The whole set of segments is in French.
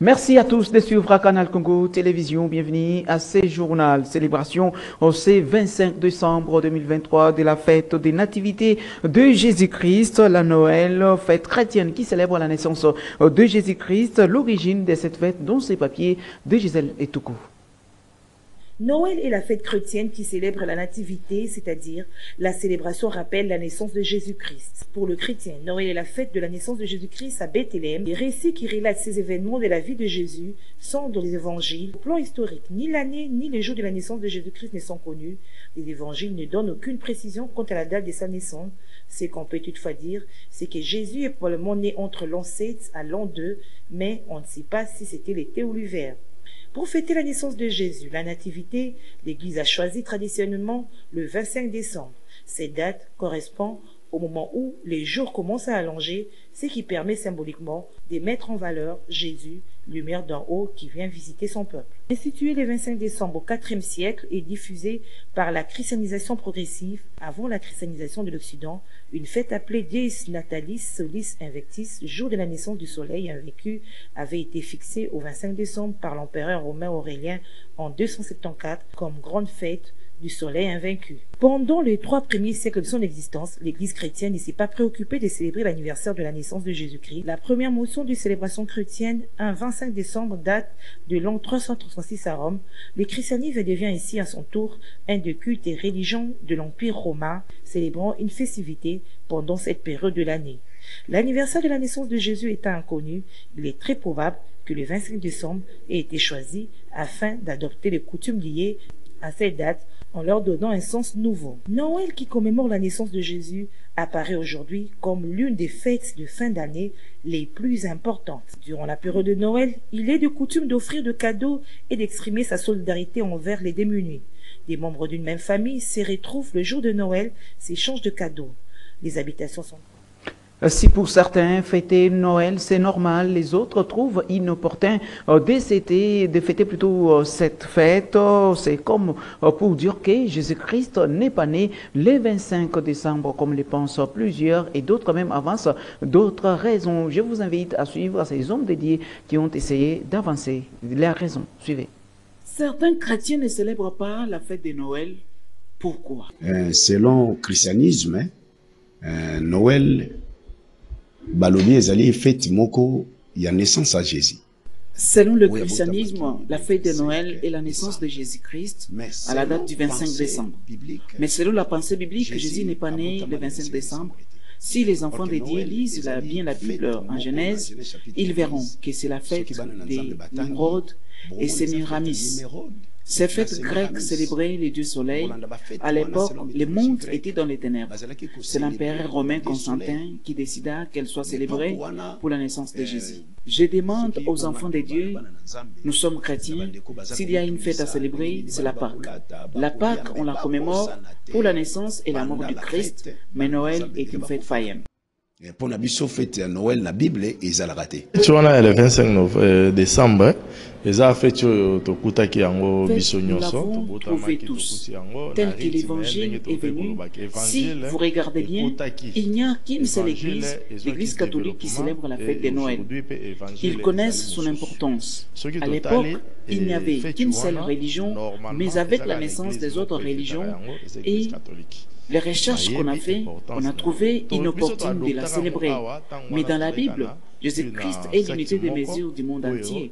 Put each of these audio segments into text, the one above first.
Merci à tous de suivre Canal Congo Télévision. Bienvenue à ce journal. Célébration au 25 décembre 2023 de la fête des nativités de Jésus-Christ, la Noël, fête chrétienne qui célèbre la naissance de Jésus-Christ, l'origine de cette fête dont ces papiers de Gisèle et Toukou. Noël est la fête chrétienne qui célèbre la nativité, c'est-à-dire la célébration rappelle la naissance de Jésus-Christ. Pour le chrétien, Noël est la fête de la naissance de Jésus-Christ à Bethléem. Les récits qui relatent ces événements de la vie de Jésus sont dans les évangiles. Au plan historique, ni l'année ni les jours de la naissance de Jésus-Christ ne sont connus. Les évangiles ne donnent aucune précision quant à la date de sa naissance. Ce qu'on peut toutefois dire, c'est que Jésus est probablement né entre l'an 7 à l'an 2, mais on ne sait pas si c'était l'été ou l'hiver. Pour fêter la naissance de Jésus, la nativité, l'Église a choisi traditionnellement le 25 décembre. Cette date correspond au moment où les jours commencent à allonger, ce qui permet symboliquement de mettre en valeur Jésus, lumière d'en haut qui vient visiter son peuple. Institué le 25 décembre au IVe siècle et diffusé par la christianisation progressive avant la christianisation de l'Occident, une fête appelée Dies Natalis Solis Invictus, jour de la naissance du soleil invaincu, avait été fixée au 25 décembre par l'empereur romain Aurélien en 274 comme grande fête du soleil invaincu. Pendant les 3 premiers siècles de son existence, l'Église chrétienne ne s'est pas préoccupée de célébrer l'anniversaire de la naissance de Jésus-Christ. La première mention de célébration chrétienne, un 25 décembre, date de l'an 336 à Rome. Le christianisme devient ici à son tour un des cultes et religions de l'Empire romain, célébrant une festivité pendant cette période de l'année. L'anniversaire de la naissance de Jésus étant inconnu, il est très probable que le 25 décembre ait été choisi afin d'adopter les coutumes liées à cette date en leur donnant un sens nouveau. Noël, qui commémore la naissance de Jésus, apparaît aujourd'hui comme l'une des fêtes de fin d'année les plus importantes. Durant la période de Noël, il est de coutume d'offrir de cadeaux et d'exprimer sa solidarité envers les démunis. Des membres d'une même famille se retrouvent le jour de Noël, s'échangent de cadeaux. Les habitations sont... Si pour certains, fêter Noël, c'est normal, les autres trouvent inopportun de fêter plutôt cette fête. C'est comme pour dire que Jésus-Christ n'est pas né le 25 décembre, comme le pensent plusieurs, et d'autres même avancent d'autres raisons. Je vous invite à suivre ces hommes dédiés qui ont essayé d'avancer les raisons. Suivez. Certains chrétiens ne célèbrent pas la fête de Noël. Pourquoi? Selon le christianisme, Noël... Balobi ezali fête moko ya naissance à Jésus. Selon le christianisme, la fête de Noël est la naissance de Jésus-Christ à la date du 25 décembre. Mais selon la pensée biblique, Jésus n'est pas né le 25 décembre. Si les enfants de Dieu lisent bien la Bible en Genèse, ils verront que c'est la fête des Nimrod et Sémiramis. Ces fêtes grecques célébraient les dieux soleils. À l'époque, le monde était dans les ténèbres. C'est l'empereur romain Constantin qui décida qu'elle soit célébrée pour la naissance de Jésus. Je demande aux enfants de Dieu, nous sommes chrétiens, s'il y a une fête à célébrer, c'est la Pâque. La Pâque, on la commémore pour la naissance et la mort du Christ, mais Noël est une fête païenne. Pour la fête à Noël, la Bible est raté. Tu vois là, le 25 décembre, les a fait tu qui yango nous l'avons trouvé tous, tel que l'évangile est venu. Si vous regardez bien, il n'y a qu'une seule église, l'église catholique qui célèbre la fête de Noël. Ils connaissent son importance. À l'époque, il n'y avait qu'une seule religion, mais avec la naissance des autres religions et les recherches qu'on a fait, on a trouvé inopportune de la célébrer. Mais dans la Bible, Jésus-Christ est l'unité de mesure du monde entier.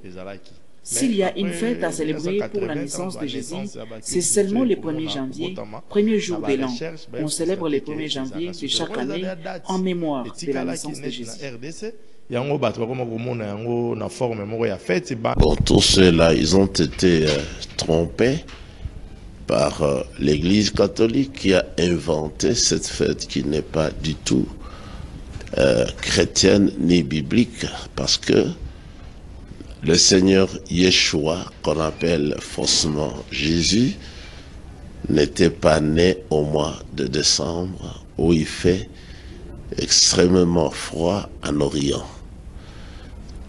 S'il y a une fête à célébrer pour la naissance de Jésus, c'est seulement le 1er janvier, premier jour de l'an. On célèbre le 1er janvier de chaque année en mémoire de la naissance de Jésus. Bon, tous ceux-là, ils ont été trompés par l'Église catholique qui a inventé cette fête qui n'est pas du tout chrétienne ni biblique, parce que le Seigneur Yeshua, qu'on appelle faussement Jésus, n'était pas né au mois de décembre où il fait extrêmement froid en Orient.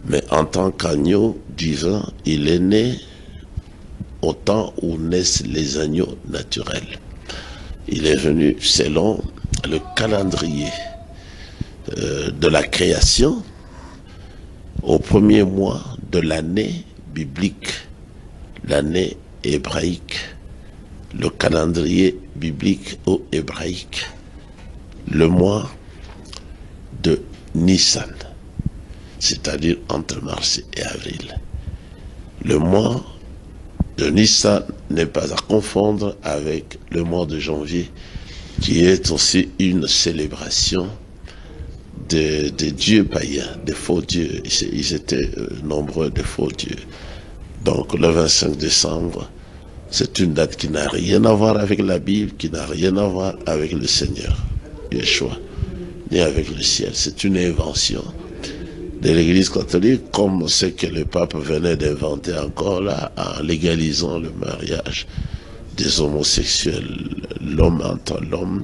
Mais en tant qu'agneau divin, il est né au temps où naissent les agneaux naturels. Il est venu selon le calendrier de la création au premier mois de l'année biblique, l'année hébraïque, le calendrier biblique ou hébraïque, le mois de Nissan, c'est-à-dire entre mars et avril. Le mois de Nissan n'est pas à confondre avec le mois de janvier, qui est aussi une célébration des dieux païens, des faux dieux. Ils étaient nombreux, des faux dieux. Donc le 25 décembre, c'est une date qui n'a rien à voir avec la Bible, qui n'a rien à voir avec le Seigneur, Yeshua, ni avec le ciel. C'est une invention de l'Église catholique, comme ce que le pape venait d'inventer encore là, en légalisant le mariage des homosexuels, l'homme entre l'homme,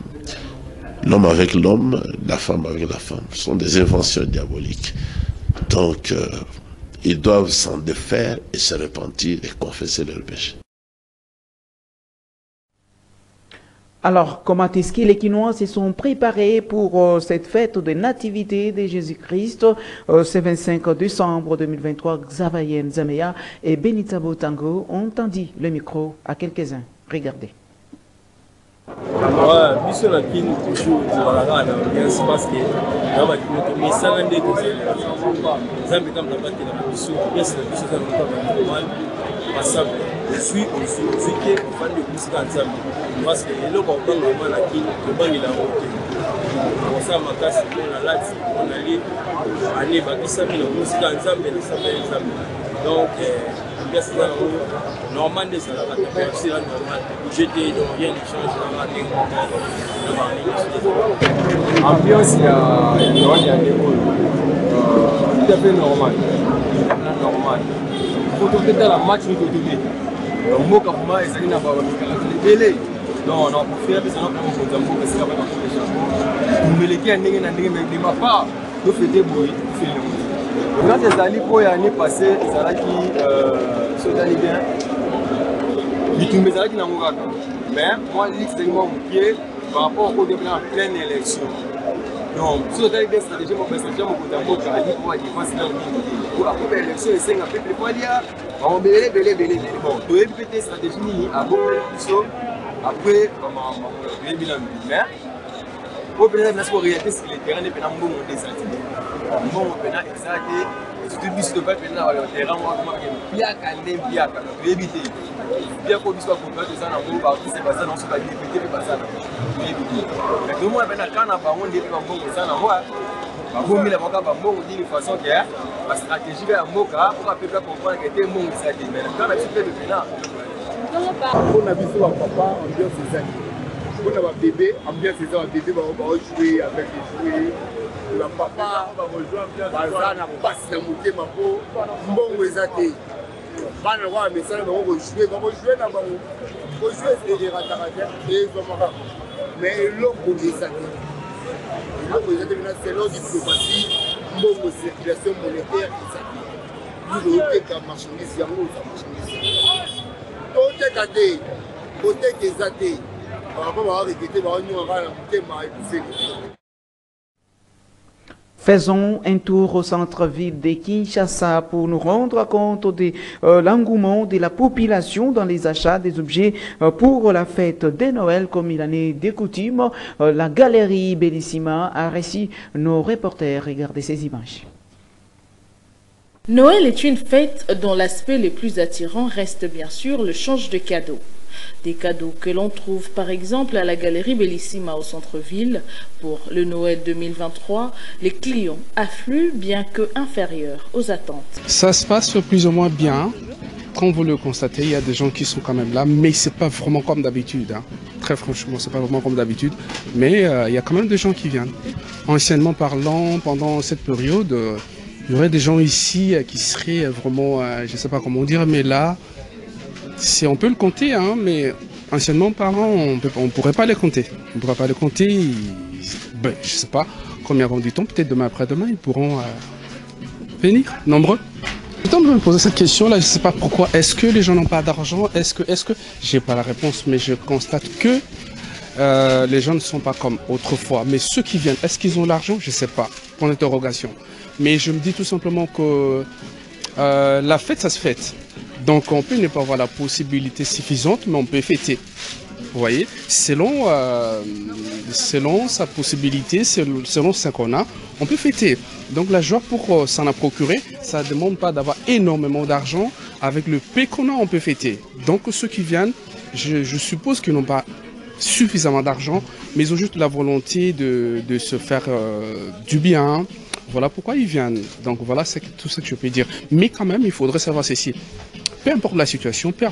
l'homme avec l'homme, la femme avec la femme. Ce sont des inventions diaboliques. Donc, ils doivent s'en défaire et se repentir et confesser leurs péchés. Alors, comment est-ce que les Quinois se sont préparés pour cette fête de nativité de Jésus-Christ ce 25 décembre 2023? Xavayen Zamea et Benita Botango ont tendu le micro à quelques-uns. Regardez. Biso na kini toujours zalaka na ambiance parce que na ba kimoto misanga nde ko zambi kama nabati na biso yes na biso zambi kama normal passable aussi que fandi kusika nzambi parce que eloko okanga mwana kini to bangela ote on sa makasi na lati on ali ani bakisa mina kusika nzambi na sabe nzambi donc ambiance na normal des la température c'est normal jeter donc rien ne change dans la ambiance ya l'école tout à fait normal faut tout dans la match ni tout donc moi comme moi ezali na ba belé donc on peut faire ça pour nous zambo parce que pas les gens meleki ndenge na ndenge mais ma part do fêter boy quand ezali po ya année passée ezalaki sotali bien bitumbe ezalaki na ngokaka mais moi liste moi mokie par rapport au développement en pleine élection donc sotali bien stratégie mo stratégie mo kotamboka ali pour défense na pour après élection et senga peuple pour dire on belé bon to epete stratégie ni abombe biso après on bilan mais au pénal na sport réalité c'est le terrain de pénal mbongo desati mbongo pénal exact surtout biso to pas pénal au terrain moi comme bien calé bien éviter bien ko biso ko ba ça na mbongo ba c'est pas ça non c'est pas député pas ça éviter mais tout moi pénal kana ba on dit ba mbongo ça na moi ba bombi la boka ba mbongo d'une façon que la stratégie va mboka pour peuple comprendre que té mbongo ça dit mais quand tu fais le pénal on a biso ba papa on dit c'est ça. On a un bébé, ambiance c'est ça, un bébé va jouer avec les jouets. Le papa va rejoindre na passe na moté ma peau. Mbongo ezate. Bana wa message va jouer na bango. Ko jouer c'est des ratarater et zomara. Mais l'autre ezate. L'autre ezate c'est l'ordre diplomatie, mbongo circulation monétaire ezate. Nous devons que marchandise yango ça marchandise. Tout est gâté. Côté ezate. Faisons un tour au centre-ville de Kinshasa pour nous rendre compte de l'engouement de la population dans les achats des objets pour la fête de Noël. Comme il en est de coutume, la galerie Bellissima a reçu nos reporters. Regardez ces images. Noël est une fête dont l'aspect le plus attirant reste bien sûr le change de cadeaux. Des cadeaux que l'on trouve par exemple à la galerie Bellissima au centre-ville. Pour le Noël 2023, les clients affluent bien que inférieurs aux attentes. Ça se passe plus ou moins bien. Comme vous le constatez, il y a des gens qui sont quand même là, mais c'est pas vraiment comme d'habitude. Hein. Très franchement, c'est pas vraiment comme d'habitude. Mais il y a quand même des gens qui viennent. Anciennement parlant, pendant cette période, il y aurait des gens ici qui seraient vraiment, je sais pas comment dire, mais là, on peut le compter, hein, mais anciennement parlant, on ne pourrait pas les compter. On ne pourrait pas les compter. Ben, je ne sais pas combien vont du temps, peut-être demain après-demain, ils pourront venir, nombreux. Tout le temps de me poser cette question-là, je ne sais pas pourquoi. Est-ce que les gens n'ont pas d'argent? Est-ce que j'ai pas la réponse, mais je constate que les gens ne sont pas comme autrefois. Mais ceux qui viennent, est-ce qu'ils ont l'argent? Je ne sais pas. Point d'interrogation. Mais je me dis tout simplement que la fête, ça se fête. Donc on peut ne pas avoir la possibilité suffisante, mais on peut fêter. Vous voyez, selon sa possibilité, selon ce qu'on a, on peut fêter. Donc la joie pour s'en a procuré, ça ne demande pas d'avoir énormément d'argent. Avec le peu qu'on a, on peut fêter. Donc ceux qui viennent, je suppose qu'ils n'ont pas suffisamment d'argent, mais ils ont juste la volonté de se faire du bien. Voilà pourquoi ils viennent. Donc voilà, c'est tout ce que je peux dire. Mais quand même, il faudrait savoir ceci. Peu importe la situation, peu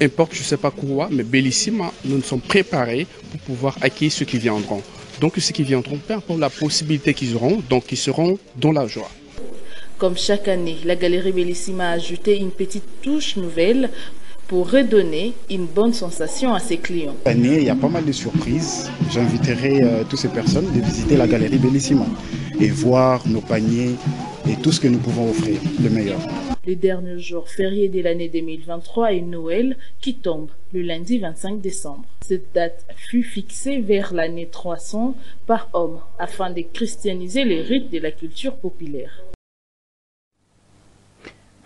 importe je ne sais pas quoi, mais Bellissima, nous nous sommes préparés pour pouvoir accueillir ceux qui viendront. Donc ceux qui viendront, peu importe la possibilité qu'ils auront, donc ils seront dans la joie. Comme chaque année, la Galerie Bellissima a ajouté une petite touche nouvelle pour redonner une bonne sensation à ses clients. Cette année, il y a pas mal de surprises. J'inviterai toutes ces personnes de visiter la Galerie Bellissima et voir nos paniers et tout ce que nous pouvons offrir, le meilleur. Les derniers jours fériés de l'année 2023 et Noël qui tombe le lundi 25 décembre. Cette date fut fixée vers l'année 300 par homme afin de christianiser les rites de la culture populaire.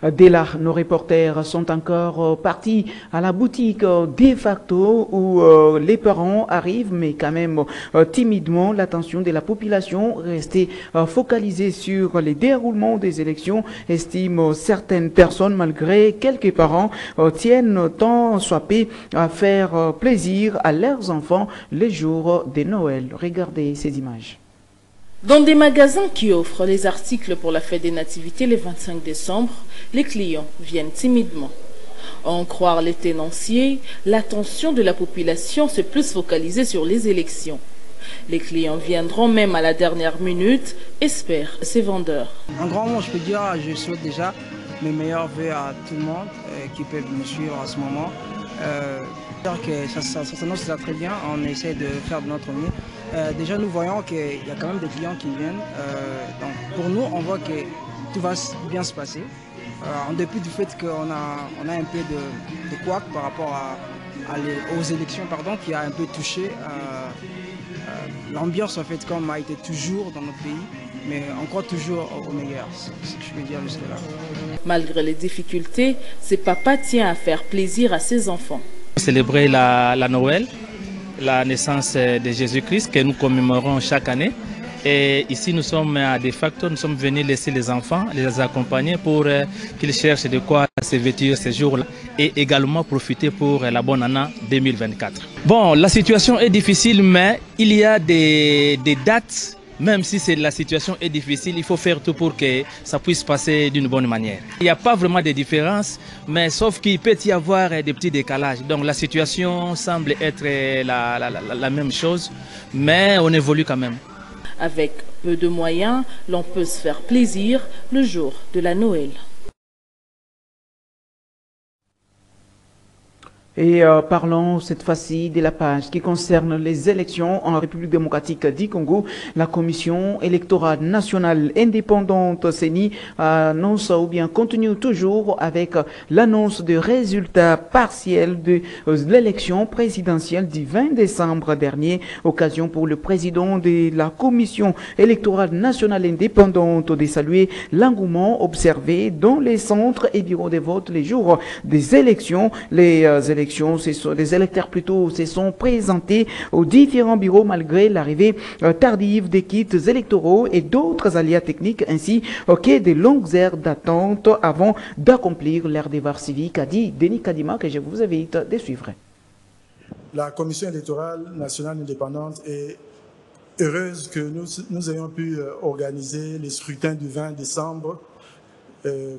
Dès là, nos reporters sont encore partis à la boutique de facto où les parents arrivent, mais quand même timidement. L'attention de la population restée focalisée sur les déroulements des élections, estiment certaines personnes, malgré quelques parents tiennent tant soit peu à faire plaisir à leurs enfants les jours de Noël. Regardez ces images. Dans des magasins qui offrent les articles pour la fête des nativités le 25 décembre, les clients viennent timidement. À en croire les tenanciers, l'attention de la population s'est plus focalisée sur les élections. Les clients viendront même à la dernière minute, espèrent ces vendeurs. En grand mot, je peux dire, je souhaite déjà mes meilleurs vœux à tout le monde qui peut me suivre en ce moment. Que ça s'annonce très bien, on essaie de faire de notre mieux. Déjà nous voyons qu'il y a quand même des clients qui viennent, donc pour nous on voit que tout va bien se passer, en dépit du fait qu'on a un peu de couac par rapport aux élections qui a un peu touché l'ambiance en fait comme a été toujours dans notre pays, mais on croit toujours au meilleur, c'est ce que je peux dire jusque là. Malgré les difficultés, ce papa tient à faire plaisir à ses enfants. Célébrer la Noël, la naissance de Jésus-Christ que nous commémorons chaque année. Et ici, nous sommes à de facto, nous sommes venus laisser les enfants, les accompagner pour qu'ils cherchent de quoi se vêtir ces jours-là et également profiter pour la bonne année 2024. Bon, la situation est difficile, mais il y a des dates. Même si la situation est difficile, il faut faire tout pour que ça puisse passer d'une bonne manière. Il n'y a pas vraiment de différence, mais sauf qu'il peut y avoir des petits décalages. Donc la situation semble être la même chose, mais on évolue quand même. Avec peu de moyens, l'on peut se faire plaisir le jour de la Noël. Et parlons cette fois-ci de la page qui concerne les élections en République démocratique du Congo. La Commission électorale nationale indépendante CENI annonce ou bien continue toujours avec l'annonce de résultats partiels de l'élection présidentielle du 20 décembre dernier. Occasion pour le président de la Commission électorale nationale indépendante de saluer l'engouement observé dans les centres et bureaux de vote les jours des élections. Les électeurs plutôt se sont présentés aux différents bureaux malgré l'arrivée tardive des kits électoraux et d'autres aléas techniques ainsi que des longues heures d'attente avant d'accomplir leur devoir civique, a dit Denis Kadima, que je vous invite à suivre. La Commission électorale nationale indépendante est heureuse que nous ayons pu organiser les scrutins du 20 décembre.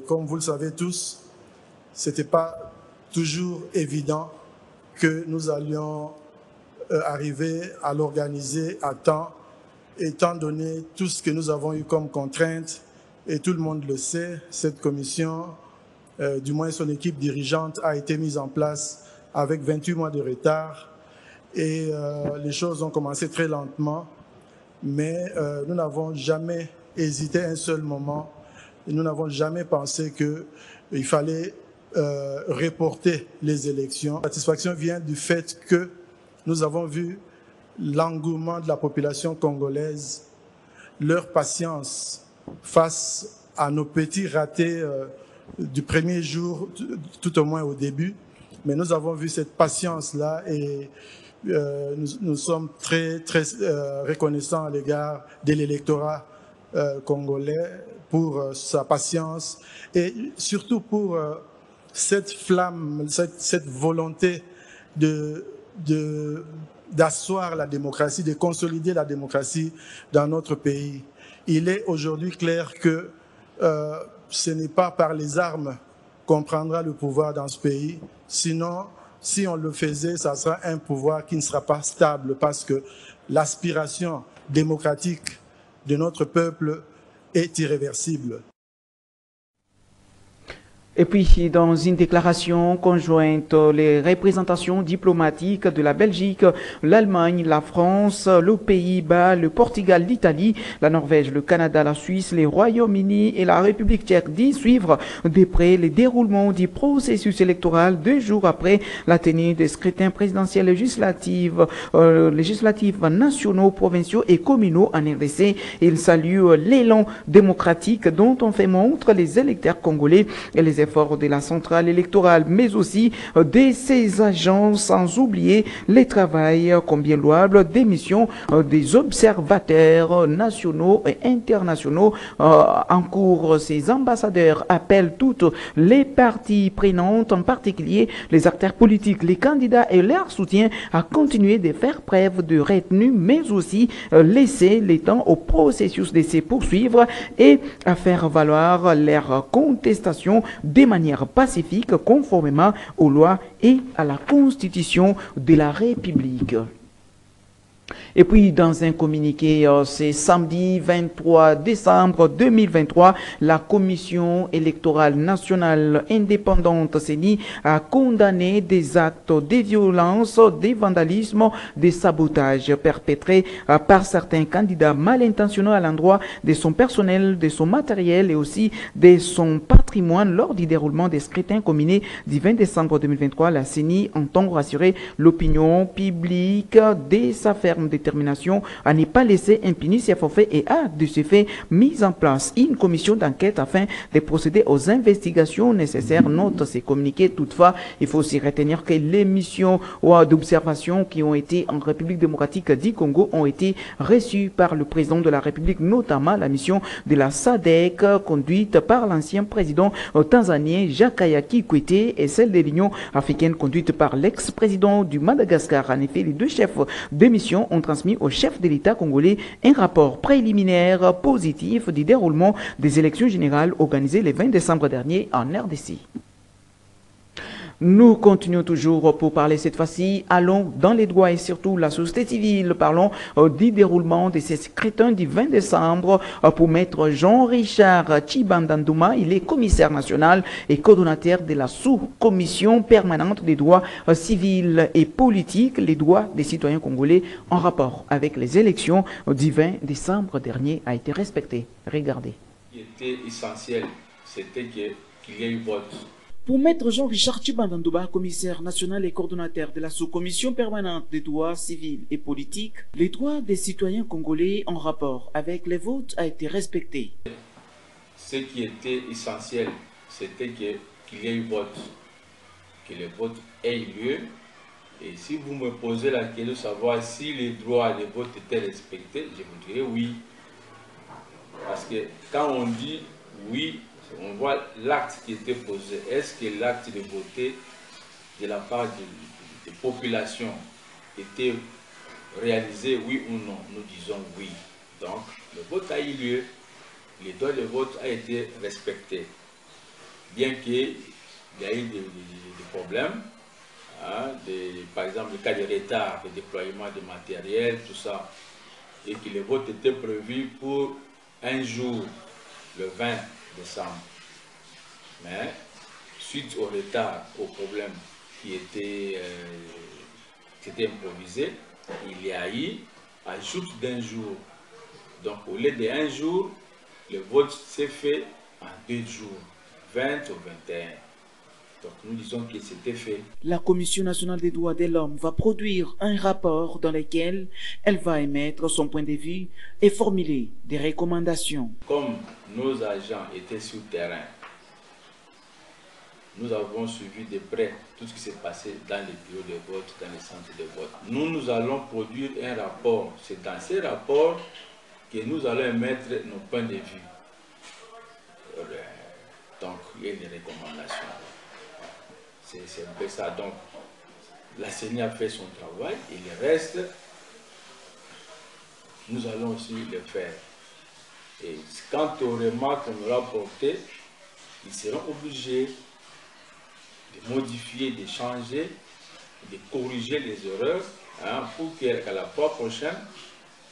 Comme vous le savez tous, ce n'était pas toujours évident que nous allions arriver à l'organiser à temps, étant donné tout ce que nous avons eu comme contrainte, et tout le monde le sait, cette commission, du moins son équipe dirigeante, a été mise en place avec 28 mois de retard, et les choses ont commencé très lentement, mais nous n'avons jamais hésité un seul moment, et nous n'avons jamais pensé qu'il fallait reporter les élections. La satisfaction vient du fait que nous avons vu l'engouement de la population congolaise, leur patience face à nos petits ratés du premier jour, tout au moins au début. Mais nous avons vu cette patience-là et nous sommes très reconnaissants à l'égard de l'électorat congolais pour sa patience et surtout pour cette flamme, cette volonté d'asseoir la démocratie, de consolider la démocratie dans notre pays. Il est aujourd'hui clair que ce n'est pas par les armes qu'on prendra le pouvoir dans ce pays. Sinon, si on le faisait, ça sera un pouvoir qui ne sera pas stable parce que l'aspiration démocratique de notre peuple est irréversible. Et puis, dans une déclaration conjointe, les représentations diplomatiques de la Belgique, l'Allemagne, la France, le Pays-Bas, le Portugal, l'Italie, la Norvège, le Canada, la Suisse, les Royaumes-Unis et la République tchèque disent suivre de près les déroulements du processus électoral 2 jours après la tenue des scrutins présidentiels législatifs nationaux, provinciaux et communaux en RDC. Ils saluent l'élan démocratique dont ont fait montre les électeurs congolais et les efforts de la centrale électorale, mais aussi de ses agents, sans oublier les travail combien louable des missions des observateurs nationaux et internationaux en cours. Ces ambassadeurs appellent toutes les parties prenantes, en particulier les acteurs politiques, les candidats et leur soutien à continuer de faire preuve de retenue, mais aussi laisser le temps au processus de se poursuivre et à faire valoir leurs contestations de manière pacifique, conformément aux lois et à la Constitution de la République. Et puis, dans un communiqué, c'est samedi 23 décembre 2023, la Commission électorale nationale indépendante CENI a condamné des actes de violence, de vandalisme, de sabotage perpétrés par certains candidats mal intentionnés à l'endroit de son personnel, de son matériel et aussi de son patrimoine lors du déroulement des scrutins combinés du 20 décembre 2023. La CENI entend rassurer l'opinion publique de sa ferme détermination à ne pas laisser impunis ces faits et a de ce fait mis en place une commission d'enquête afin de procéder aux investigations nécessaires. Note ces communiqués. Toutefois, il faut aussi retenir que les missions d'observation qui ont été en République démocratique du Congo ont été reçues par le président de la République, notamment la mission de la SADC conduite par l'ancien président tanzanien Jakaya Kikwete et celle de l'Union africaine conduite par l'ex-président du Madagascar. En effet, les deux chefs de mission ont transmis au chef de l'État congolais un rapport préliminaire positif du déroulement des élections générales organisées le 20 décembre dernier en RDC. Nous continuons toujours pour parler cette fois-ci. Allons dans les droits et surtout la société civile. Parlons du déroulement de ces scrutins du 20 décembre pour maître Jean-Richard Chibandandouma. Il est commissaire national et coordonnateur de la sous-commission permanente des droits civils et politiques, les droits des citoyens congolais en rapport avec les élections du 20 décembre dernier a été respecté. Regardez. Ce qui était essentiel, c'était qu'il y ait eu vote. Pour maître Jean-Richard Chibandandouma, commissaire national et coordonnateur de la sous-commission permanente des droits civils et politiques, les droits des citoyens congolais en rapport avec les votes a été respecté. Ce qui était essentiel, c'était qu'il y ait eu vote, que le vote ait lieu. Et si vous me posez la question de savoir si les droits de vote étaient respectés, je vous dirais oui. Parce que quand on dit oui, on voit l'acte qui était posé. Est-ce que l'acte de voter de la part des populations était réalisé, oui ou non? Nous disons oui. Donc, le vote a eu lieu, les droits de vote a été respecté. Bien qu'il y ait eu des problèmes, hein, par exemple le cas de retard, de déploiement de matériel, tout ça, et que le vote était prévu pour un jour, le 20 décembre. Mais suite au retard, au problème qui était improvisé, il y a eu ajout d'un jour. Donc au lieu d'un jour, le vote s'est fait en 2 jours, 20 ou 21. Donc nous disons que c'était fait. La Commission nationale des droits de l'homme va produire un rapport dans lequel elle va émettre son point de vue et formuler des recommandations. Comme nos agents étaient sur le terrain, nous avons suivi de près tout ce qui s'est passé dans les bureaux de vote, dans les centres de vote. Nous allons produire un rapport. C'est dans ces rapports que nous allons émettre nos points de vue. Donc, il y a des recommandations. C'est un peu ça. Donc, la CENI a fait son travail et le reste, nous allons aussi le faire. Et quant aux remarques qu'on aura portées, ils seront obligés de modifier, de changer, de corriger les erreurs pour qu'à la fois prochaine,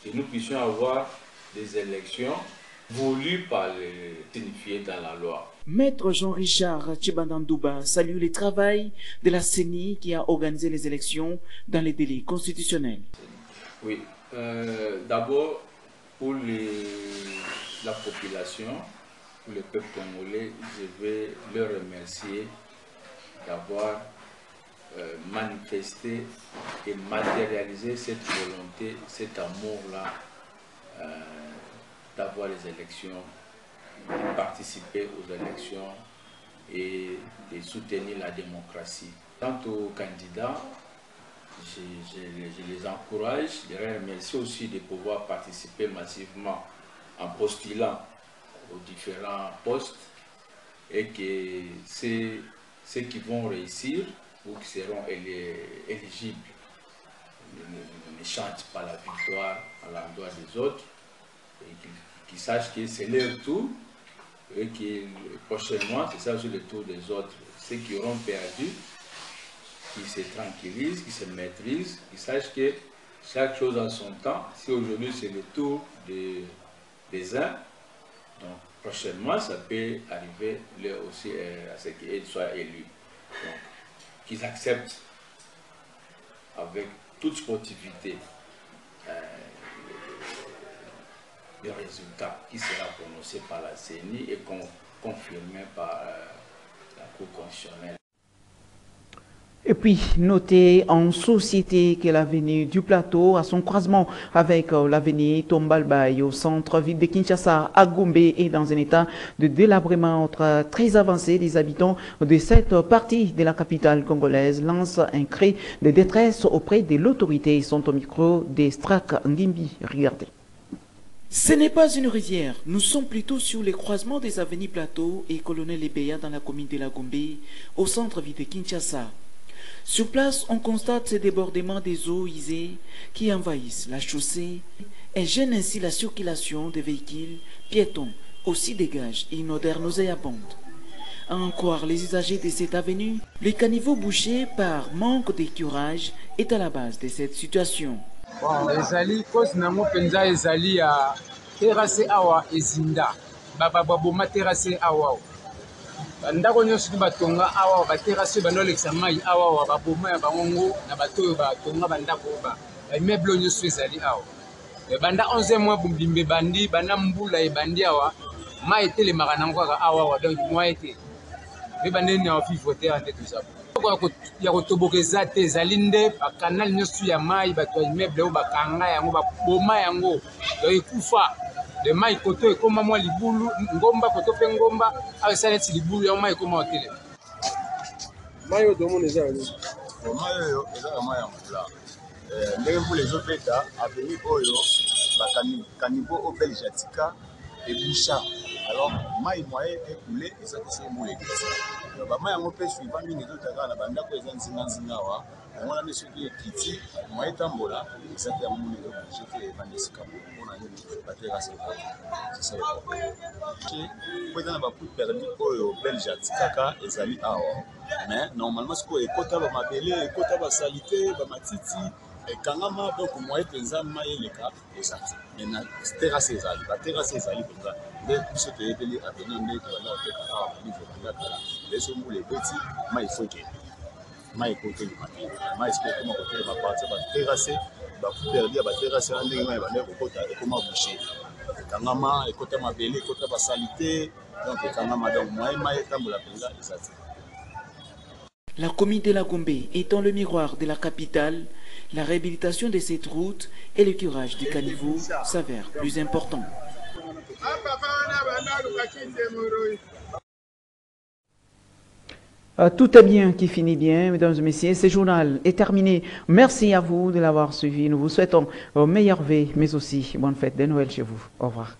que nous puissions avoir des élections voulues par les signifiés dans la loi. Maître Jean-Richard Tchibandandouba salue le travail de la CENI qui a organisé les élections dans les délais constitutionnels. Oui, d'abord pour la population, pour le peuple congolais, je vais leur remercier d'avoir manifesté et matérialisé cette volonté, cet amour-là d'avoir les élections, de participer aux élections et de soutenir la démocratie. Quant aux candidats, je les encourage, je les remercie aussi de pouvoir participer massivement en postulant aux différents postes et que ceux qui vont réussir ou qui seront éligibles ne chantent pas la victoire à l'endroit des autres et qu'ils sachent que c'est leur tour et que prochainement c'est ça aussi le tour des autres. Ceux qui auront perdu, qui se tranquillisent, qui se maîtrisent, qui sachent que chaque chose a son temps. Si aujourd'hui c'est le tour des uns, donc prochainement ça peut arriver leur aussi à ce qu'ils soient élus. Donc qu'ils acceptent avec toute sportivité le résultat qui sera prononcé par la CENI et confirmé par la Cour constitutionnelle. Et puis, notez en société que l'avenue du Plateau, à son croisement avec l'avenue Tombalbaye au centre-ville de Kinshasa, à Gombe, est dans un état de délabrement très avancé. Les habitants de cette partie de la capitale congolaise lancent un cri de détresse auprès de l'autorité. Ils sont au micro des Strak Ngimbi. Regardez. Ce n'est pas une rivière, nous sommes plutôt sur les croisements des avenues Plateau et Colonel Ebeya dans la commune de la Gombe, au centre-ville de Kinshasa. Sur place, on constate ce débordement des eaux usées qui envahissent la chaussée et gênent ainsi la circulation des véhicules piétons, aussi dégagent une odeur nauséabonde. À en croire les usagers de cette avenue, le caniveau bouché par manque de curage est à la base de cette situation. Bon, ezali cause nango penza ezali ya terrasse awa ezinda baba boma terrasse awa ndako nyonso batonga awa ba terrasse bando lekisa mai awa baboma ya bango na bato batonga bandako ba immeuble nyonso ezali awa banda 11 mois bumbimbe bandi bana mbula ebandi awa mai etelemaka nango kaka awa donc moi ete be bande ni vivre terre ante tout ça ya kotoboka eza te ezali nde bakanali nyonso ya mai bato ya immeuble oyo bakanga yango baboma yango donc ekufa de mai koto ekoma mwa libulu ngomba koto mpe ngomba awa esa neti libulu yango mai ekoma otele mai oyo tomona eza yango mai oyo ezaka mai ya mbula ndenge mbula ezobeta aveni oyo bakanivo oyo belge ya tika ebusha alors mai moyen ekule eza te soki mbula ekiti bamai yango mpe suivant mingi ezotaka na bandako eza nzinga awa yango wana nde soki ekiti moyen etambola eza te ya mbula ezoblige te ebanda esika mpona nini baterase po eza na bapuit permis oyo belge atikaka ezali awa mais normalement sikoyo ekota bamabele ekota basalite bamatiti ekangama donc moyen mpenza mai eleka eza te maintenant terase ezali baterase ezali mpenza nde biso toyebeli avenir nde tobanda koteka awa banivo bandakala leso mbula ebeti mai ifo ekende mai ekotelema te mai siko ekoma kotelema parti baterase baperdi ya baterase wana ndenge mai ebanda kokota ekoma bouche ekangama ekota mabele ekota basalite donc ekangama donc moyen mai etambola mpenza eza te. La commune de la Gombe étant le miroir de la capitale, la réhabilitation de cette route et le curage du caniveau s'avèrent plus importants. Tout est bien qui finit bien, mesdames et messieurs. Ce journal est terminé. Merci à vous de l'avoir suivi. Nous vous souhaitons meilleures vœux, mais aussi bonne fête de Noël chez vous. Au revoir.